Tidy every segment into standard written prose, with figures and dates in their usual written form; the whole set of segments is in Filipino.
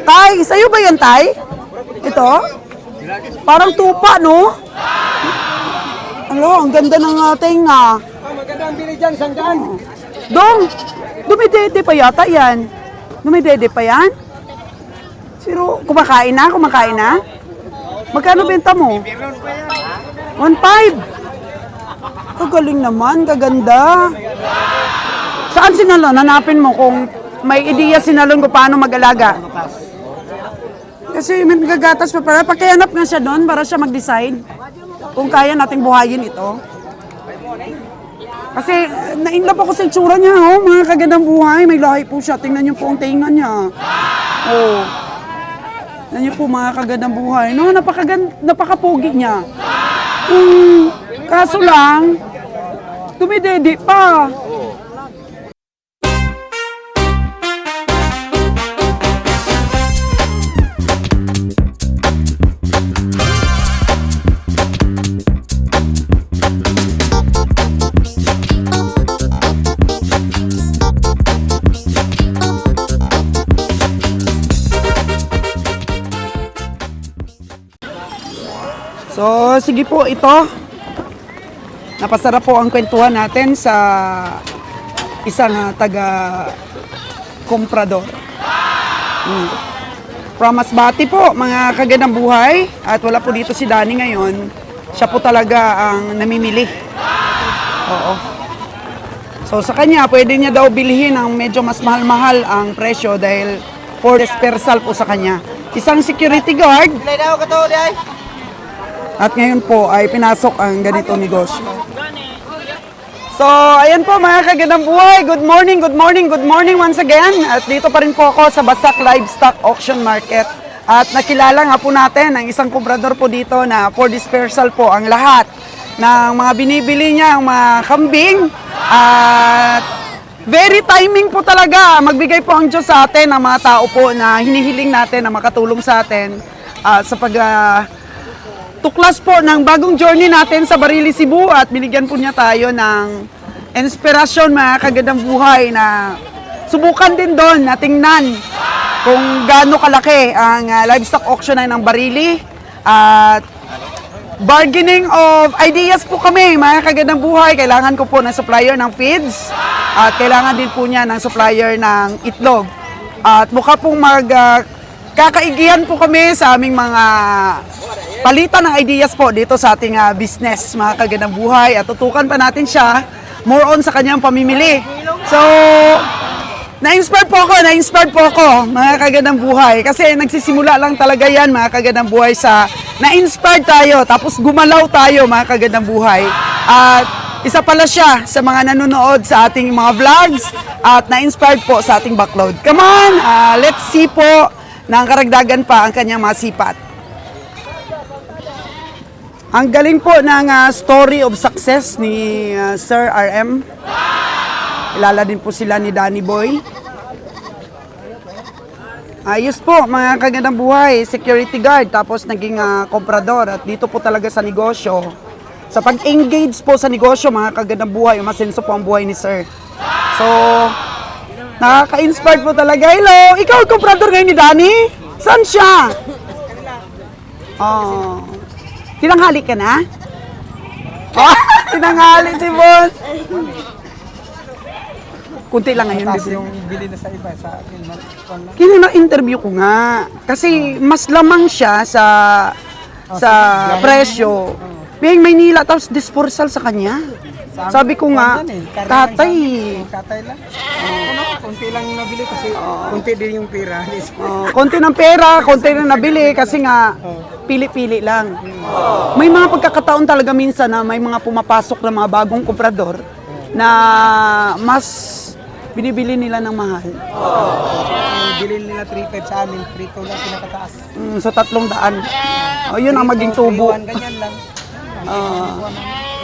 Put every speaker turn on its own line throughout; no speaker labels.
Tay, sa'yo ba yan, Tay? Ito? Parang tupa, no? Ano, ang ganda ng tenga.
Maganda ang bili dyan, sanggaan.
Dong, dumidede pa yata yan. Dumidede pa yan? Pero kumakain na? Kumakain na? Magkano benta mo? 1.5. Kagaling naman, kaganda. Saan sinalon? Hanapin mo kung may ideya sinalon ko paano mag-alaga. Kasi may gagatas pa para. Pakihanap nga siya doon para siya mag-decide kung kaya nating buhayin ito. Kasi na-inlove ako sa itsura niya, oh. Mga kagandang buhay. May lahi po siya. Tingnan niyo po ang tinga niya. Oh. Tingnan niyo po mga kagandang buhay. No, napakapogi niya. Kaso lang, dumidede pa. So, sige po, ito. Napasarap po ang kwentuhan natin sa isang taga-komprador. From Masbate po, mga kagandang buhay. At wala po dito si Danny ngayon. Siya po talaga ang namimili. Oo. So, sa kanya, pwede niya daw bilhin ang medyo mas mahal-mahal ang presyo dahil for dispersal po sa kanya. Isang security guard. At ngayon po ay pinasok ang ganito negosyo. So, ayan po mga kagandang buhay. Good morning, good morning, good morning once again. At dito pa rin po ako sa Basak Livestock Auction Market. At nakilala nga po natin ang isang komprador po dito na for dispersal po ang lahat ng mga binibili niya, ang mga kambing. At very timing po talaga. Magbigay po ang Diyos sa atin, ang mga tao po na hinihiling natin na makatulong sa atin sa tuklas po ng bagong journey natin sa Barili, Cebu at binigyan po niya tayo ng inspirasyon mga kagandang buhay na subukan din doon na tingnan kung gaano kalaki ang livestock auction ay ng Barili at bargaining of ideas po kami mga kagandang buhay. Kailangan ko po ng supplier ng feeds at kailangan din po niya ng supplier ng itlog at mukha pong kakaigihan po kami sa aming mga palitan ng ideas po dito sa ating business, mga kagandang buhay. At tutukan pa natin siya more on sa kanyang pamimili. So, na-inspired po ako, mga kagandang buhay. Kasi nagsisimula lang talaga yan, mga kagandang buhay, sa na-inspired tayo, tapos gumalaw tayo, mga kagandang buhay. At isa pala siya sa mga nanonood sa ating mga vlogs at na-inspired po sa ating backload. Come on, let's see po na ang karagdagan pa ang kanyang mga sipat. Ang galing po ng story of success ni Sir RM. Kilala din po sila ni Danny Boy. Ayos po, mga kagandang buhay, security guard, tapos naging komprador. At dito po talaga sa negosyo. Sa pag-engage po sa negosyo, mga kagandang buhay, umasenso po ang buhay ni Sir. So, nakaka-inspired po talaga. Hello, ikaw ang komprador ngayon ni Danny? Saan siya? Oh. Tinanghali ka na? Oh, tinanghali si boss. Kunti lang ngayon.
Tapos yung bili na sa iba, sa akin.
Kina-interview ko nga. Kasi mas lamang siya sa presyo. May Maynila, tapos dispersal sa kanya. Sabi ko nga, tatay.
Katay lang. Kunti lang yung nabili kasi kunti din yung pera.
Konti ng pera, konti na nabili kasi nga pili-pili lang. May mga pagkakataon talaga minsan na may mga pumapasok na mga bagong komprador na mas binibili nila ng mahal.
Bilhin nila 3.5 sa amin, 3.2 lang pinakataas.
So 300. O yun ang maging tubo.
Ganyan lang.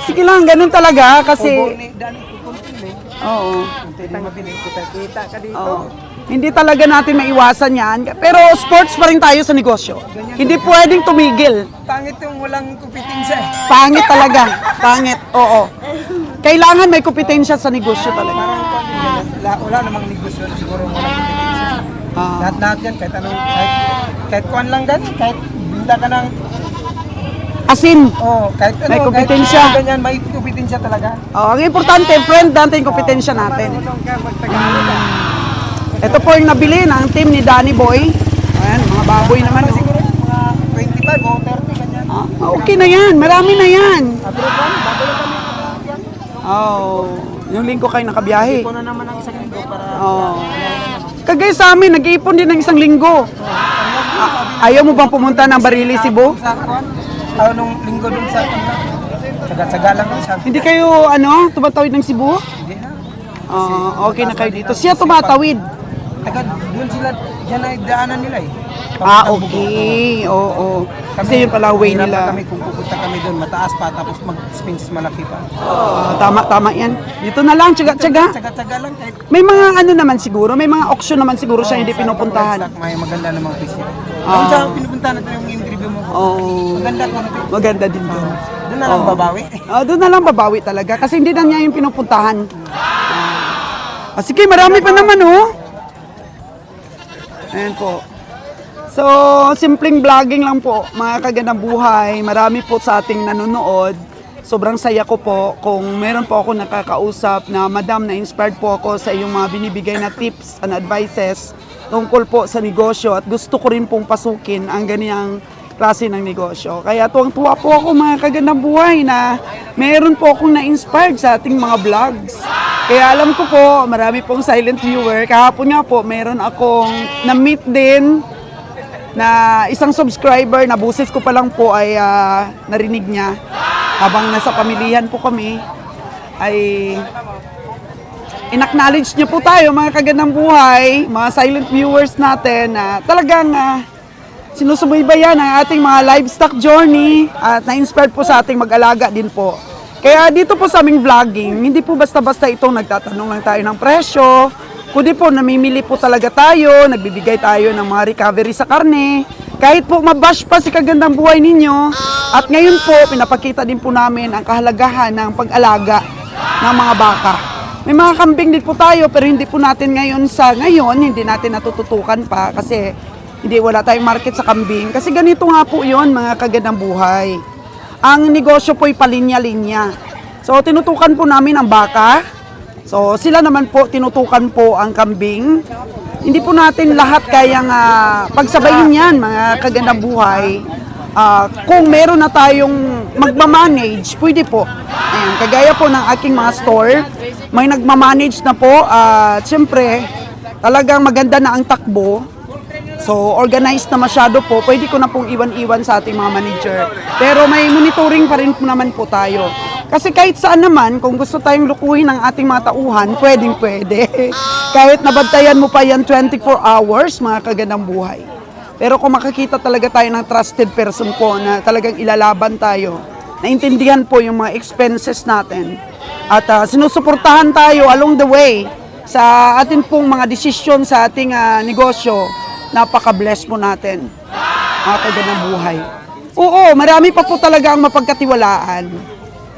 Sige lang, ganun talaga kasi oo.
Kunti din mabili, kita ka dito.
Oo. Hindi talaga natin maiwasan yan. Pero sports pa rin tayo sa negosyo. Hindi pwedeng tumigil.
Pangit yung walang kompetensya eh.
Pangit talaga. Pangit, oo. Kailangan may kompetensya sa negosyo talaga.
Wala namang negosyo na siguro walang kompetensya. Lahat-lahat yan, kahit anong, kahit kuan lang ganyan, kahit binta ka ng,
Asin.
kahit ano,
May kompetensya.
Kahit ganyan, may kompetensya talaga.
Ang importante, friend natin yung kompetensya natin. Ito po yung nabili ng team ni Danny Boy. Ayan, mga baboy naman. Oh.
Siguro, mga 25 o 30, ganyan.
Okay na yan, marami na yan.
Pero kung, bago lang kami yan.
Yung linggo kayo nakabiyahe.
Ipon na naman ang isang linggo para,
Kagaya sa amin, nag-iipon din ng isang linggo. Ayaw mo bang pumunta ng Barili, Cebu?
sa kuan, nung linggo dun sa, tsaga-tsaga lang kami sabi.
Hindi kayo, tumatawid ng Cebu?
Hindi na.
Okay na kayo dito. Siya tumatawid.
Taga, doon sila, dyan ay daanan nila eh.
Okay. Oo. Kasi yun pala way
hirap na
nila.
kami kung pupunta kami doon, mataas pa, tapos mag-expenses malaki pa.
Tama yan. Dito na lang, tsaga-tsaga.
Tsaga-tsaga lang kahit
May mga naman siguro, may mga auction naman siguro siya hindi pinupuntahan.
may maganda namang piece. Doon sa pinupuntahan natin yung interview mo. Maganda konti.
Maganda din doon.
Doon na lang babawi.
Doon na lang babawi talaga kasi hindi na niya yung pinupuntahan. Sige, marami pa naman Ayan po. So, simpleng vlogging lang po, mga kagandang buhay. Marami po sa ating nanonood. Sobrang saya ko po kung meron po ako nakakausap na madam, na inspired po ako sa iyong mga binibigay na tips and advices tungkol po sa negosyo at gusto ko rin pong pasukin ang ganiyang klase ng negosyo. Kaya tuwang-tuwa po ako, mga kagandang buhay, na meron po akong na-inspired sa ating mga vlogs. Kaya alam ko po, marami pong silent viewer. Kahapon nga po, meron akong na-meet din na isang subscriber na busis ko pa lang po ay narinig niya. Habang nasa pamilihan po kami, ay in-acknowledge niya po tayo, mga kagandang buhay, mga silent viewers natin, na talagang sinusubaybayan ang ating mga livestock journey at na-inspired po sa ating mag-alaga din po. Kaya dito po sa aming vlogging, hindi po basta-basta itong nagtatanong lang tayo ng presyo, kundi po namimili po talaga tayo, nagbibigay tayo ng mga recovery sa karne, kahit po mabash pa si kagandang buhay ninyo. At ngayon po, pinapakita din po namin ang kahalagahan ng pag-alaga ng mga baka. May mga kambing din po tayo, pero hindi po natin ngayon, hindi natin natututukan pa kasi hindi wala tayong market sa kambing. Kasi ganito nga po yun, mga kagandang buhay. Ang negosyo po ay palinya-linya. So, tinutukan po namin ang baka. So, sila naman po, tinutukan po ang kambing. Hindi po natin lahat kayang pagsabayin yan, mga kagandang buhay. Kung meron na tayong magmamanage, pwede po. Ayan, kagaya po ng aking mga store, may nagmamanage na po. Siyempre, talagang maganda na ang takbo. So, organized na masyado po, pwede ko na pong iwan-iwan sa ating mga manager. Pero may monitoring pa rin po naman po tayo. Kasi kahit saan naman, kung gusto tayong lukuhin ng ating mga tauhan, pwedeng-pwede. Kahit nabantayan mo pa yan 24 hours, mga kagandang buhay. Pero kung makakita talaga tayo ng trusted person po na talagang ilalaban tayo, naintindihan po yung mga expenses natin, at sinusuportahan tayo along the way sa ating pong mga desisyon sa ating negosyo, napaka-bless po natin, mga kagandang buhay. Oo, marami pa po talaga ang mapagkatiwalaan.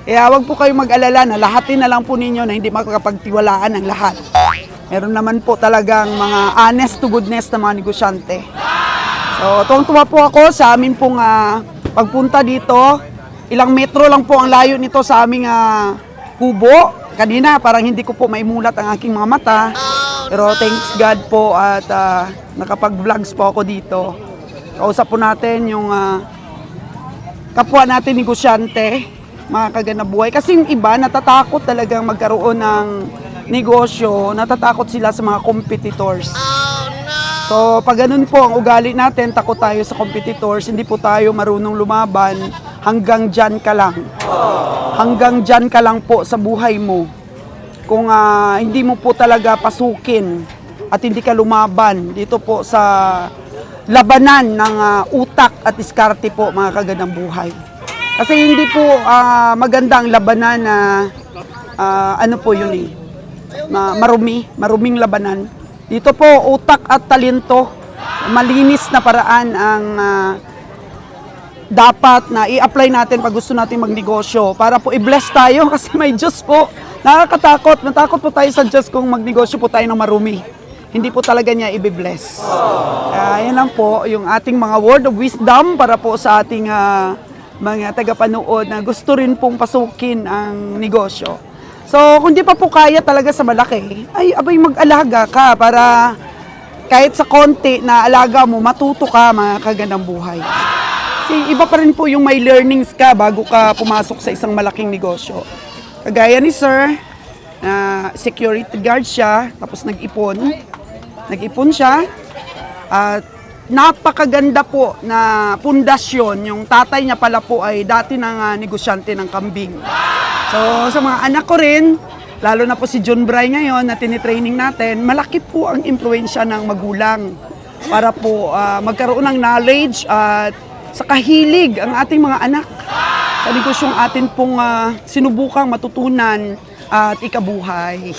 Kaya wag po kayong mag-alala na lahatin na lang po ninyo na hindi makakapagtiwalaan ang lahat. Meron naman po talagang mga honest to goodness na mga negosyante. So, tuwang-tuwa po ako sa amin pong pagpunta dito. Ilang metro lang po ang layo nito sa aming kubo. Kanina, parang hindi ko po maimulat ang aking mga mata. Pero thanks God po at nakapag-vlogs po ako dito. Kausap po natin yung kapwa natin negosyante, mga kagandang buhay. Kasi yung iba, natatakot talagang magkaroon ng negosyo, natatakot sila sa mga competitors. So, pag ganun po ang ugali natin, takot tayo sa competitors, hindi po tayo marunong lumaban, hanggang dyan ka lang. Hanggang dyan ka lang po sa buhay mo. Kung hindi mo po talaga pasukin at hindi ka lumaban dito po sa labanan ng utak at diskarte po, mga kagandang buhay. Kasi hindi po maganda ang labanan na ano po yun maruming labanan. Dito po, utak at talento, malinis na paraan ang dapat na i-apply natin pag gusto natin magnegosyo para po i-bless tayo kasi may Diyos po. Nakakatakot, natakot po tayo sa Diyos kung magnegosyo po tayo ng marumi. hindi po talaga niya ibibless. Yan lang po yung ating mga word of wisdom para po sa ating mga tagapanood na gusto rin pong pasukin ang negosyo. So, kung di pa po kaya talaga sa malaki, ay abay mag-alaga ka para kahit sa konti na alaga mo, matuto ka mga kagandang buhay. Kasi iba pa rin po yung may learnings ka bago ka pumasok sa isang malaking negosyo. Kagaya ni Sir, na security guard siya, tapos nag-ipon. Nag-ipon siya, at napakaganda po na pundasyon. Yung tatay niya pala po ay dati ng negosyante ng kambing. So, sa mga anak ko rin, lalo na po si John Bray ngayon na tinitraining natin, malaki po ang impluensya ng magulang para po magkaroon ng knowledge at sa kahilig ang ating mga anak sa negosyong atin pong sinubukang matutunan at ikabuhay.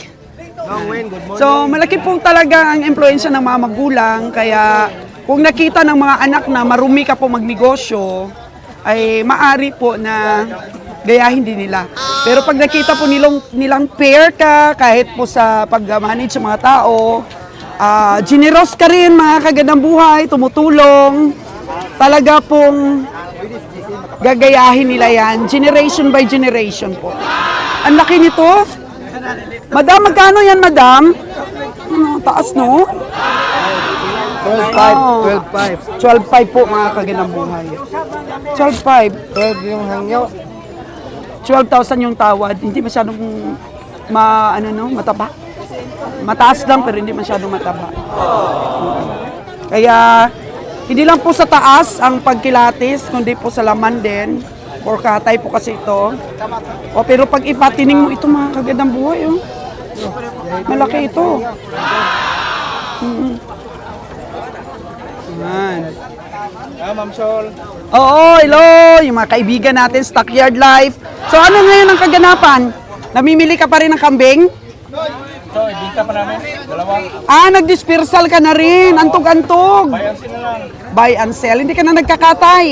So, malaki po talaga ang impluensya ng mga magulang, kaya kung nakita ng mga anak na marumi ka po magnegosyo, ay maari po na gayahin din nila. Pero pag nakita po nilang pair ka, kahit po sa pag-manage sa mga tao, generous ka rin mga kagandang buhay, tumutulong, talaga pong gagayahin nila yan, generation by generation po. Ang laki nito. Madam, magkano yan, madam? Taas, no?
12.5.
12.5 po mga kagandang buhay. 12.5.
12 yung hangyo.
12,000 yung tawad. Hindi masyadong mataba. Mataas lang pero hindi masyadong mataba. Kaya hindi lang po sa taas ang pagkilatis, kundi po sa laman din. Or katay po kasi ito. Pero pag ipatining mo ito mga kagandang buhay, malaki ito. Yan.
Ma'am Sol.
Oo, hello! Yung mga kaibigan natin, Stockyard Life. So ano ngayon ang kaganapan? Namimili ka pa rin ng kambing?
So, ibinta pa namin. Dalawa.
Nag-dispersal ka na rin. Antog-antog.
Bayan sila lang.
Buy and sell. Hindi ka na nagkakatay.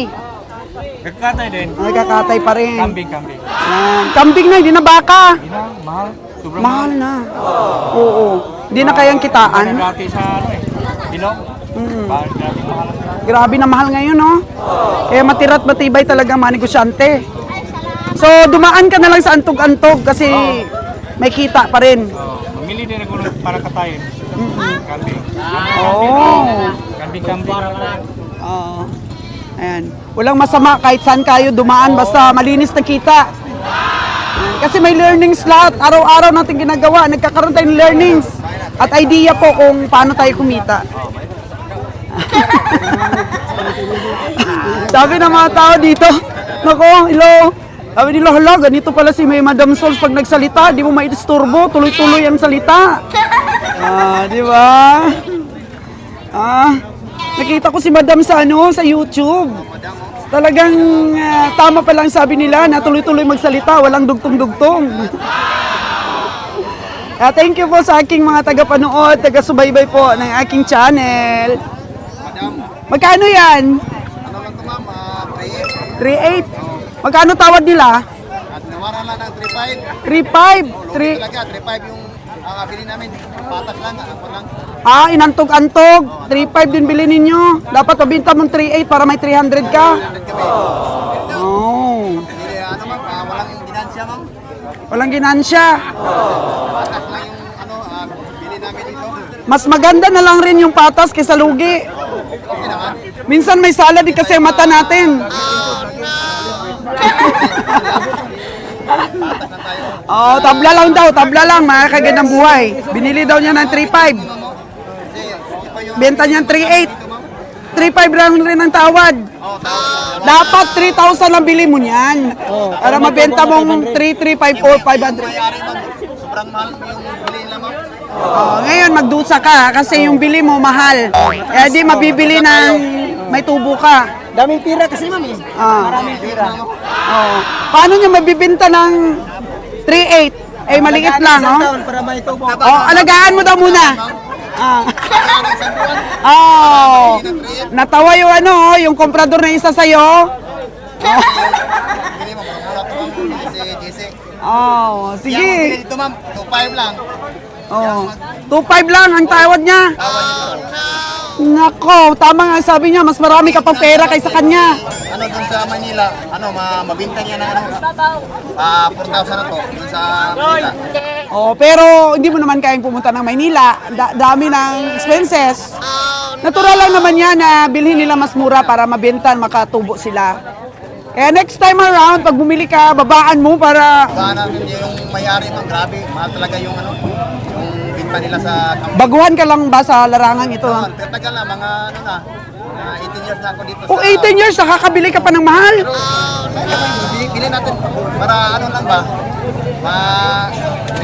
Nagkatay din.
Nagkakatay pa rin.
Kambing.
Yan. Kambing na, hindi na baka.
Hindi na, mahal. Sobrang
Mahal na. Oo. Hindi na kayang kitaan.
Dati sa Bilog. Bakit grabe mahal.
Grabe na mahal ngayon, no? Kaya matira't matibay talaga mga negosyante. So, dumaan ka na lang sa antog-antog kasi may kita pa rin.
Mamili din ako para katayin. Kambing.
Oo.
Kambing.
Oo. Ayan. Walang masama kahit saan kayo dumaan basta malinis na kita. Ayan. Kasi may learnings lahat. Araw-araw natin ginagawa. Nagkakaroon tayo ng learnings. At idea po kung paano tayo kumita. Sabi ng mga tao dito, nako, hello. Sabi nila, hala, ganito pala si may Madam Sols pag nagsalita, di mo maidisturbo, tuloy-tuloy ang salita. Di ba? Nakita ko si Madam sa sa YouTube. Talagang tama pa lang sabi nila na tuloy-tuloy magsalita, walang dugtong-dugtong. Thank you po sa aking mga tagapanood, taga-subaybay po ng aking channel. Magkano yan?
Ano lang ito ma'am,
3.8. Magkano tawad nila?
at nawaran lang ng
3.5.
3.5. Talaga, 3.5 yung bili namin. Patas lang, ako lang.
Inantog-antog. 3.5 din bili ninyo. Dapat mabinta mong 3.8 para may 300 ka.
100 kami.
Oh.
Hindi, walang ginansya ma'am.
Walang ginansya.
Patas lang yung bili namin dito.
Mas maganda na lang rin yung patas kaysa lugi.
Okay naman.
Minsan may sala din kasi ang mata natin. Tabla lang daw, tabla lang, mga kagandang buhay. Binili daw niya ng 3.5. Benta niya ng 3.8. 3.5 lang rin ang tawad. Dapat 3,000 lang bili mo niyan. Para mabenta mong 3, 3, 5, 4, 500.
Mayari ma'am, sobrang mahal yung bili nila ma'am.
Ngayon magdusa ka kasi yung bili mo mahal. Kaya di mabibili ng may tubo ka.
Daming pira kasi ma'am eh.
Maraming pira.
Paano nyo mabibinta ng 3.8? Maliit lang, no?
Para may tubo.
Alagaan mo daw muna. Natawa yung yung komprador na isa sa'yo.
Bili mo, mura ito ma'am, si JC.
Sige.
Bili dito ma'am, 2.5 lang.
Oh. 2.5 lang ang tawad niya. Nako, tama nga sabi niya, mas marami ka pang pera kaysa kanya.
Ano dun sa Manila, mabinta niya ng 4,000 na to dun sa Manila.
Oh, pero hindi mo naman kayang pumunta ng Maynila. Dami ng expenses. Natural lang naman yan na bilhin nila mas mura para mabenta, makatubo sila. Kaya next time around, pag bumili ka, babaan mo para
Baka namin yung may-ari man, grabe, mahal talaga yung yung binta nila sa
baguhan ka lang ba sa larangan ito. Ha?
Pero tagal na, mga 18 years na ako dito.
Kung 18 years, nakakabili ka pa ng mahal.
Bili natin para ano lang ba?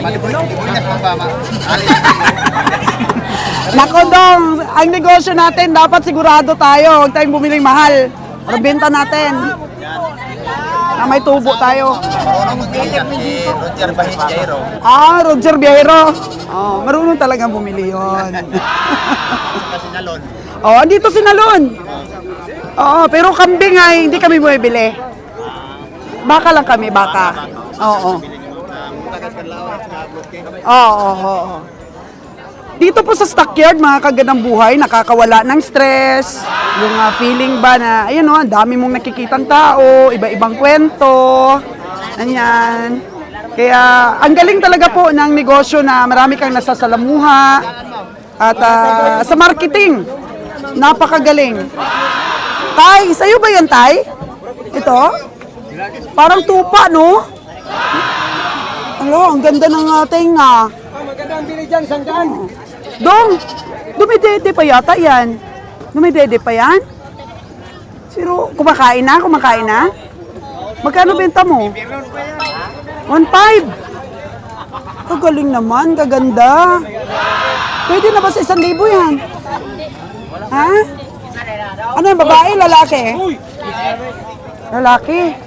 Malibulinas lang ba?
Nako dong, ang negosyo natin, dapat sigurado tayo. Huwag tayong bumiling mahal. Para benta natin. Na may tubo tayo.
Marunong magbili yan, si Roger Bahit Jairo.
Roger Viero. Oh, marunong talagang bumili yon.
Kasi nalon.
Andito si Nalon. Pero kambing ay hindi kami bumibili. Baka lang kami, baka.
Tagas Carlaw at saka Brooklyn.
Oo. Dito po sa stockyard, mga kagandang buhay, nakakawala ng stress. Yung feeling ba na, ayun ang dami mong nakikitang tao, iba-ibang kwento. Ganyan. Kaya, ang galing talaga po ng negosyo na marami kang nasasalamuha. At sa marketing, napakagaling. Tay, sa'yo ba yan, Tay? Ito? Parang tupa, no? Ang ganda ng tenga.
Maganda ang bili dyan, sandaan.
Dong, dumidede pa yata yan. Dumidede pa yan? Pero kumakain na? Magkano benta mo? 1.5. Kagaling naman, kaganda. Pwede na ba sa 1,000 yan? Ha? Ano yung babae, lalaki? Lalaki.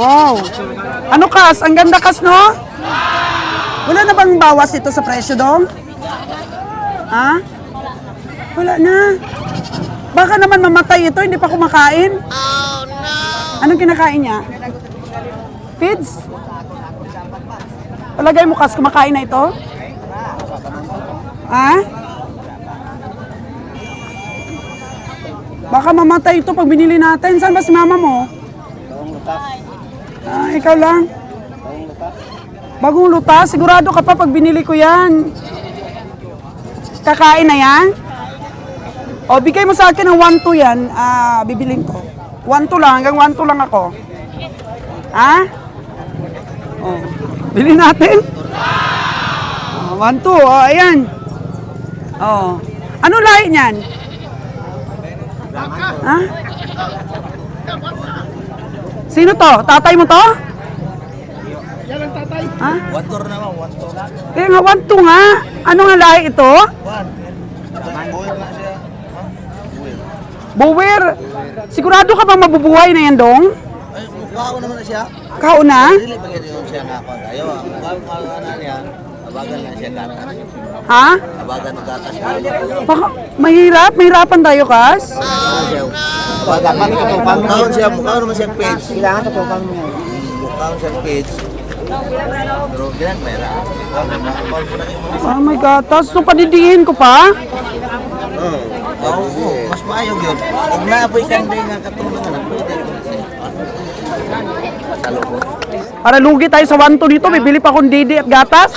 Wow. Ano kas? Ang ganda kas, no? Wala na bang bawas ito sa presyo, Dong? Ha? Wala na. Baka naman mamatay ito, hindi pa kumakain. Oh, no! Anong kinakain niya? Feeds? Palagay mo kas, kumakain na ito? Ha? Baka mamatay ito pag binili natin. Saan ba si mama mo? Ikaw lang? Bagong lutas? Sigurado ka pa pag binili ko yan. Kakain na yan? O, bigay mo sa akin ng 1-2 yan. Bibiling ko. 1-2 lang. Hanggang 1-2 lang ako. Ha? O, bili natin. 1-2. O, ayan. O. Ano lahi niyan? Ha? Sino to? Tatay mo to?
Yan ang tatay.
Ha?
1-2 naman, 1-2.
Kaya nga, 1-2 nga. Ano nga lahi ito?
Buhay na siya.
Bower. Sigurado ka bang mabubuhay na yan, Dong?
Ay, mukha ko naman na siya.
Kauna?
Dili pa yun siya nga ako. Ayaw, mukha na niya. Abagan na siya gatas.
Ha?
Abagan ng gatas.
Baka mahirap? Mahirapan tayo, Kas?
Abagan, matutupang mo. Mukha naman siyang page. Kailangan tutupang mo. Mukha siyang page. Pero ganyan, mayroon.
Oh my God. Tapos so padidiin ko pa?
Oo, mas maayog yun. Kung naapoy kanday nga katulong na, pwede. Sa loob.
Para lugi tayo sa 1-2 dito, bibili pa akong didi at gatas.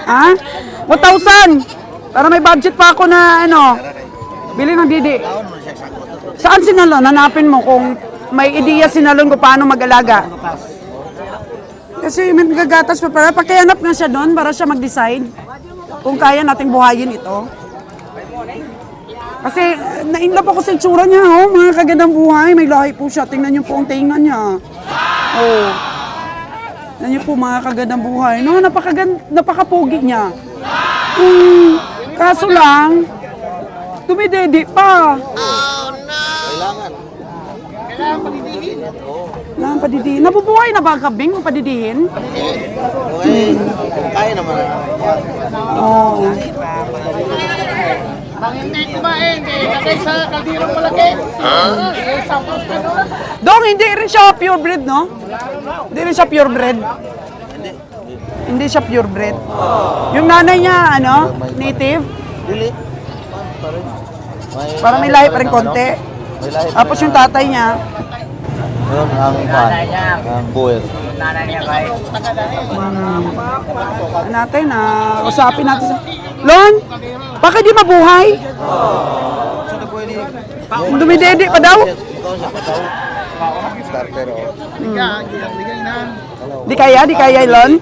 Ha? 1,000! Para may budget pa ako na bili ng didi. Saan sinalon? Hanapin mo kung may ideya sinalon ko paano mag-alaga. Kasi may gagatas pa para pakihanap nga siya doon para siya mag-decide kung kaya nating buhayin ito. Kasi na-inlove ako sa itsura niya, mga kagandang buhay. May lahi po siya. Tingnan niyo po ang tinga niya. Tingnan niyo po mga kagandang buhay. No, napakapogi niya. Kaso lang, dumidedi pa. Kailangan padidihin. Nabubuhay na ba ang kambing kung padidihin?
Okay, kaya naman.
Oo.
Ang hindi kumain, lagay sa kaldirong malaki. Sapos ka doon.
Dong, hindi rin siya purebred, no? Hindi rin siya purebred. Hindi siya purebred. Yung nanay niya, ano, native.
Dili.
Para may lahi pa rin konti.
May lahi pa
Tapos
rin
yung tatay niya,
Yun, ang buwer.
natin, usapin natin sa... Lon, baka di mabuhay? Dumidede pa daw?
Starter, oh.
Di kaya, Lon?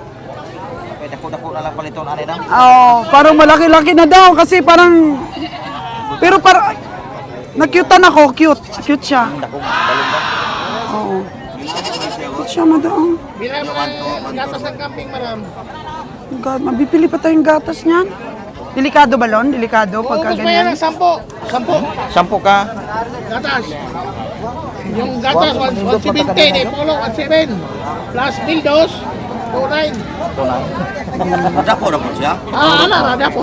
Dako-dako na lang paliton, ano na?
Oo, parang malaki-laki na daw kasi parang... Pero parang... Na-cutean ako, cute. Cute siya.
Dako, balon ba?
Oo. Cute siya, madam.
Bilang gatas ng camping, maram.
Oh God, mabibili pa tayong gatas niyan. Delikado ba, Lon? Delikado pagka
Ubus pa yan
ganyan?
ng 10. 10.
Sampo ka.
Gatas. Yung gatas, 170, de polo, 17. Plus bildos, 29.
Dako na po siya.
Rada po.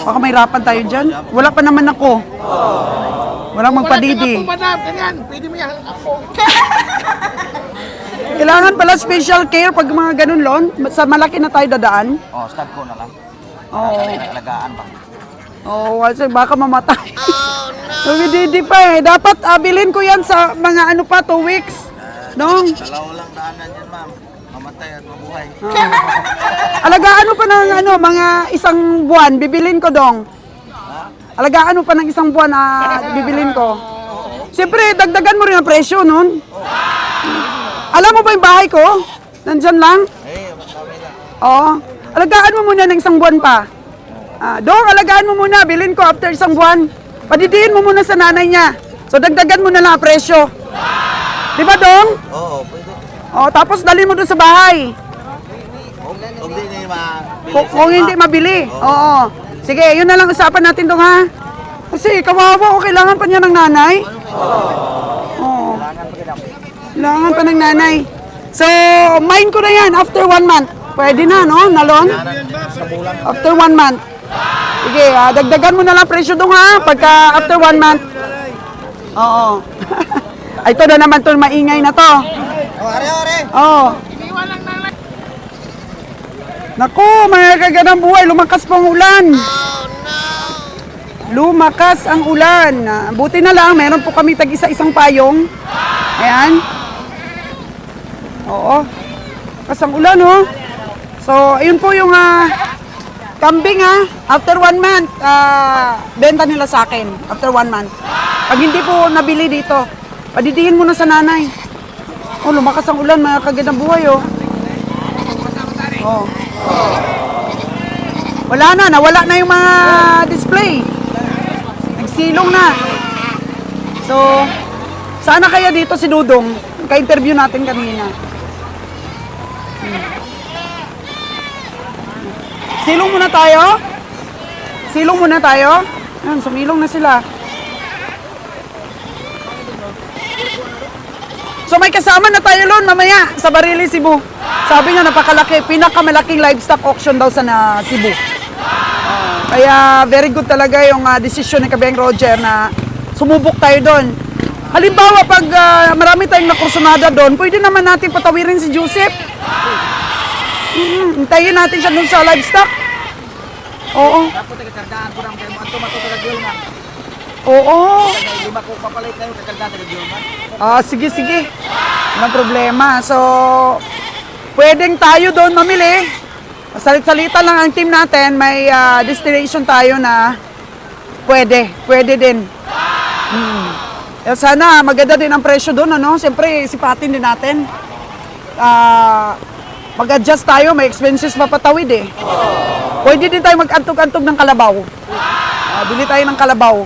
Baka may rapan tayo dyan. Wala pa naman ako. Walang magpadidi.
Wala ka madam, ganyan. Pwede mo yan ako.
Kailangan pala special care pag mga ganun, Lon. Sa malaki na tayo dadaan.
Oh, start ko na lang.
Oo.
Alagaan pa.
Oo, kasi baka mamatay. Oh, no! Dumididi pa eh. Dapat bilhin ko yan sa mga ano pa, 2 weeks. Dong.
Dalawa lang daanan yan, ma'am. Mamatay at mabuhay.
Alagaan mo pa ng ano, mga isang buwan, bibilin ko, Dong. Alagaan mo pa ng isang buwan, bibilin ko. Siyempre, dagdagan mo rin ang presyo nun. Alam mo ba yung bahay ko? Nandyan lang?
Eh, kami na.
Oo. Alagaan mo muna ng isang buwan pa. Dong, alagaan mo muna, bilin ko after isang buwan. Padidiin mo muna sa nanay niya. So, dagdagan mo na lang ang presyo. Di ba, Dong?
Oo, pwede.
O, tapos dalhin mo doon sa bahay.
Huwag din niya mabili.
Kung hindi mabili. Oo. Sige, yun na lang usapan natin dong ha. Kasi kawawa ko, kailangan pa niya ng nanay. Oo. Kailangan pa ng nanay. So, mine ko na yan after 1 month. Pwede na, no? Nalon? After 1 month. Sige, dagdagan mo na lang presyo dong ha. Pagka after 1 month. Oo. Ay, ito na naman to, maingay na to.
Oh, are.
Oo. Naku, mga kaganang buhay, lumakas pa ang ulan. Lumakas ang ulan. Buti na lang, meron po kami tag-isa-isang payong. Ayan. Oo. Lumakas ang ulan, oh. So, ayun po yung kambing, after 1 month, benta nila sa akin. After 1 month. Pag hindi po nabili dito, padidihin mo na sa nanay. Oh, lumakas ang ulan, mga kaganang buhay, oh. Oh. Wala na, nawala na yung mga display. Nagsilong na. So, sana kaya dito si Dudong. Ka-interview natin kanina. Silong muna tayo. Silong muna tayo. Ayan, sumilong na sila. So may kasama na tayo Lon mamaya sa Barili, Cebu. Sabi niya napakalaki, pinakamalaking livestock auction daw sa Cebu. Kaya very good talaga yung desisyon ni Kabeng Roger na sumubok tayo doon. Halimbawa pag marami tayong nakursunada doon, pwede naman natin patawirin si Joseph. Hintayin natin siya doon sa livestock. Oo. Oo. Sige. Walang problema. So, pwedeng tayo doon mamili. Salit-salita lang ang team natin. May destination tayo na pwede. Pwede din. Sana maganda din ang presyo doon, ano? Siyempre, sipatin din natin. Mag-adjust tayo. May expenses mapatawid eh. Pwede din tayo mag-antog-antog ng kalabaw. Bili tayo ng kalabaw.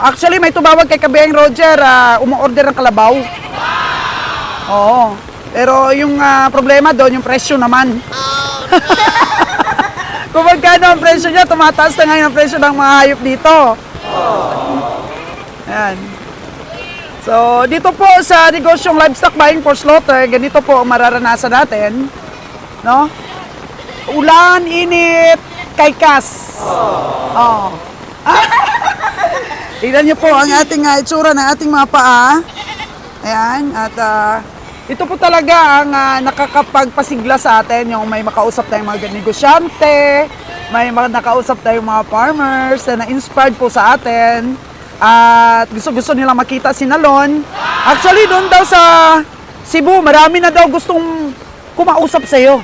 Actually, may tumawag kay Kabeng Roger, umu-order ng kalabaw. Oo. Pero yung problema doon, yung presyo naman. Kung magkano ang presyo niya, tumataas na ngayon ang presyo ng mga hayop dito. Ayan. So, dito po sa negosyong livestock buying for slaughter, ganito po ang mararanasan natin. No? Ulan, init, kaykas. Tignan niyo po ang ating itsura ng ating mga paa. Ayan, at ito po talaga ang nakakapagpasigla sa atin, yung may makausap tayong mga negosyante, may nakausap tayong mga farmers na na-inspired po sa atin. At gusto nila makita si Nalon. Actually, doon daw sa Cebu, marami na daw gustong kumausap sa iyo.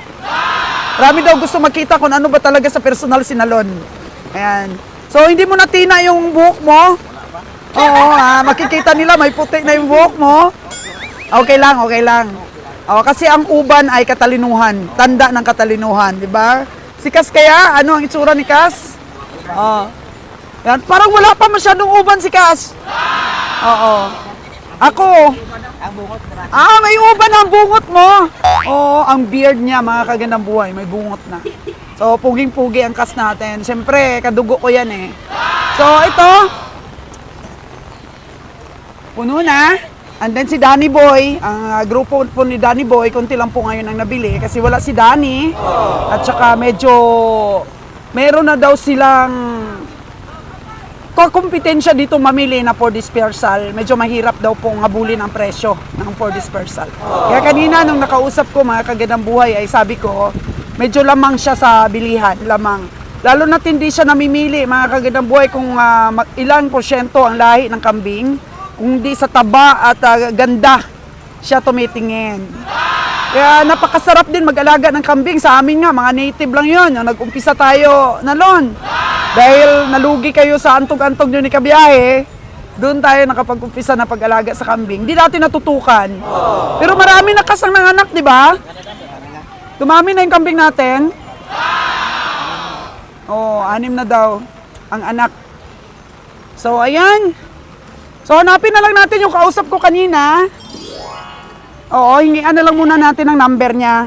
Marami daw gusto makita kung ano ba talaga sa personal si Nalon. Ayan. So, hindi mo natina yung buhok mo. Oo, makikita nila may puti na yung buhok mo. Okay lang, okay lang. Kasi ang uban ay katalinuhan. Tanda ng katalinuhan, di ba? Si Kas kaya, ano ang itsura ni Kas? Yan, parang wala pa masyadong uban si Kas. Oo. Ako. May uban ang bungot mo. Oo, ang beard niya, mga kagandang buhay, may bungot na. So, puging-pugi ang Kas natin. Siyempre, kadugo ko yan eh. So, ito. Puno na. And then si Danny Boy, ang grupo po ni Danny Boy, konti lang po ngayon ang nabili kasi wala si Danny. At saka medyo, meron na daw silang kompetensya dito mamili na for dispersal. Medyo mahirap daw pong habulin ang presyo ng for dispersal. Kaya kanina nung nakausap ko mga kagandang buhay ay sabi ko, medyo lamang siya sa bilihan, lamang. Lalo na't hindi siya namimili mga kagandang buhay kung ilang porsyento ang lahi ng kambing. Kung di sa taba at ganda siya tumitingin. Kaya napakasarap din mag-alaga ng kambing. Sa amin nga, mga native lang yun. Nag-umpisa tayo, Nalon. Dahil nalugi kayo sa antog-antog nyo ni Kabiyahe, doon tayo nakapag-umpisa na pag-alaga sa kambing. Di natin natutukan. Pero marami na kasang ng anak, di ba? Dumami na yung kambing natin. 6 na daw ang anak. So, ayan. So, hanapin na lang natin yung kausap ko kanina. Oo, hingian na lang muna natin ang number niya.